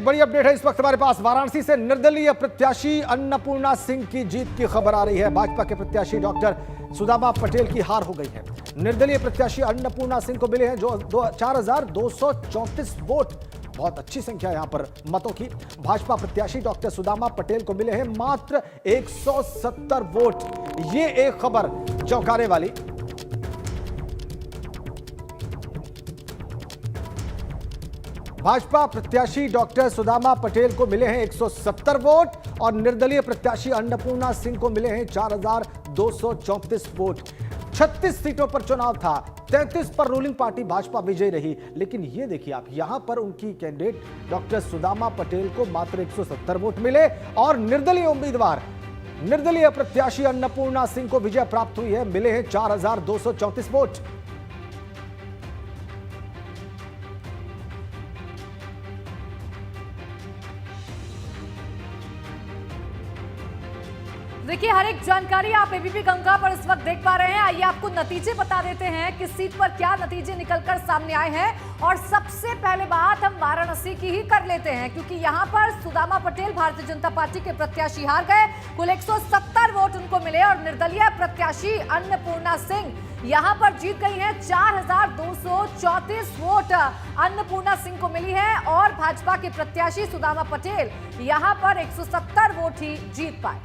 बड़ी अपडेट है इस वक्त हमारे पास। वाराणसी से निर्दलीय प्रत्याशी अन्नपूर्णा सिंह की जीत की खबर आ रही है। भाजपा के प्रत्याशी डॉक्टर सुदामा पटेल की हार हो गई है। निर्दलीय प्रत्याशी अन्नपूर्णा सिंह को मिले हैं जो 4234 वोट, बहुत अच्छी संख्या यहां पर मतों की। भाजपा प्रत्याशी डॉक्टर सुदामा पटेल को मिले हैं मात्र 170 वोट। ये एक खबर चौंकाने वाली। भाजपा प्रत्याशी डॉक्टर सुदामा पटेल को मिले हैं 170 वोट और निर्दलीय प्रत्याशी अन्नपूर्णा सिंह को मिले हैं 4234 वोट। 36 सीटों पर चुनाव था, 33 पर रूलिंग पार्टी भाजपा विजयी रही। लेकिन यह देखिए आप, यहां पर उनकी कैंडिडेट डॉक्टर सुदामा पटेल को मात्र 170 वोट मिले और निर्दलीय उम्मीदवार निर्दलीय प्रत्याशी अन्नपूर्णा सिंह को विजय प्राप्त हुई है, मिले हैं 4234 वोट। देखिए, हर एक जानकारी आप एबीपी गंगा पर इस वक्त देख पा रहे हैं। आइए आपको नतीजे बता देते हैं किस सीट पर क्या नतीजे निकलकर सामने आए हैं। और सबसे पहले बात हम वाराणसी की ही कर लेते हैं, क्योंकि यहां पर सुदामा पटेल भारतीय जनता पार्टी के प्रत्याशी हार गए। कुल 170 वोट उनको मिले और निर्दलीय प्रत्याशी अन्नपूर्णा सिंह यहां पर जीत गई हैं। 4234 वोट अन्नपूर्णा सिंह को मिली है और भाजपा के प्रत्याशी सुदामा पटेल यहां पर 170 वोट ही जीत पाए।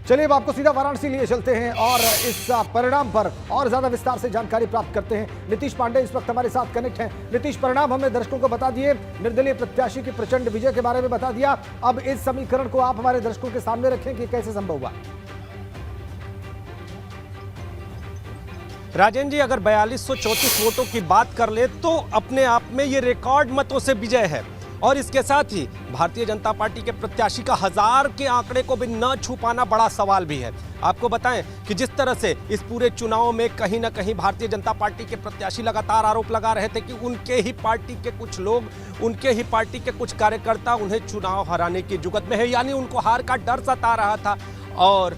चलिए अब आपको सीधा वाराणसी लिए चलते हैं और इस परिणाम पर और ज्यादा विस्तार से जानकारी प्राप्त करते हैं। नीतीश पांडे इस वक्त हमारे साथ कनेक्ट हैं। नीतीश, परिणाम हमने दर्शकों को बता दिए, निर्दलीय प्रत्याशी की प्रचंड विजय के बारे में बता दिया। अब इस समीकरण को आप हमारे दर्शकों के सामने रखें कि कैसे संभव हुआ। राजेंद्र जी, अगर 4234 वोटों की बात कर ले तो अपने आप में ये रिकॉर्ड मतों से विजय है। और इसके साथ ही भारतीय जनता पार्टी के प्रत्याशी का 1000 के आंकड़े को भी न छू पाना बड़ा सवाल भी है। आपको बताएं कि जिस तरह से इस पूरे चुनाव में कहीं ना कहीं भारतीय जनता पार्टी के प्रत्याशी लगातार आरोप लगा रहे थे कि उनके ही पार्टी के कुछ लोग, उनके ही पार्टी के कुछ कार्यकर्ता उन्हें चुनाव हराने की जुगत में है, यानी उनको हार का डर सता रहा था। और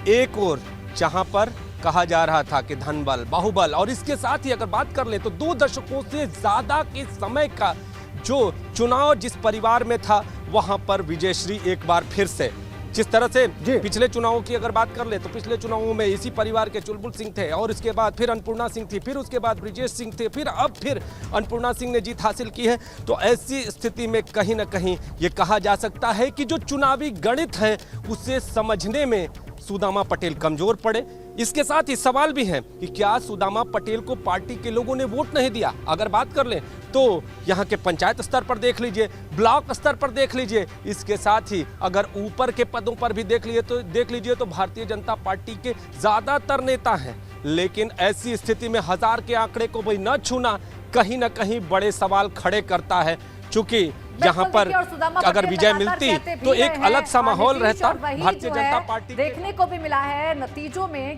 एक और जहां पर कहा जा रहा था कि धनबल बाहुबल, और इसके साथ ही अगर बात कर ले तो 2 दशकों से ज्यादा के समय का जो चुनाव जिस परिवार में था वहां पर विजयश्री एक बार फिर से, जिस तरह से पिछले चुनावों की अगर बात कर ले तो पिछले चुनावों में इसी परिवार के चुलबुल सिंह थे और इसके बाद फिर अन्नपूर्णा सिंह थी, फिर उसके बाद ब्रिजेश सिंह थे, फिर अब फिर अन्नपूर्णा सिंह ने जीत हासिल की है। तो ऐसी स्थिति में कहीं ना कहीं ये कहा जा सकता है कि जो चुनावी गणित है उसे समझने में सुदामा पटेल कमजोर पड़े। इसके साथ ही सवाल भी है कि क्या सुदामा पटेल को पार्टी के लोगों ने वोट नहीं दिया। अगर बात कर लें तो यहाँ के पंचायत स्तर पर देख लीजिए, ब्लॉक स्तर पर देख लीजिए, इसके साथ ही अगर ऊपर के पदों पर भी देख लीजिए तो भारतीय जनता पार्टी के ज्यादातर नेता हैं। लेकिन ऐसी स्थिति में 1000 के आंकड़े को भी न छूना कहीं ना कहीं बड़े सवाल खड़े करता है। चूंकि यहाँ पर अगर विजय मिलती तो एक अलग सा माहौल रहता। भारतीय जनता पार्टी देखने को भी मिला है नतीजों में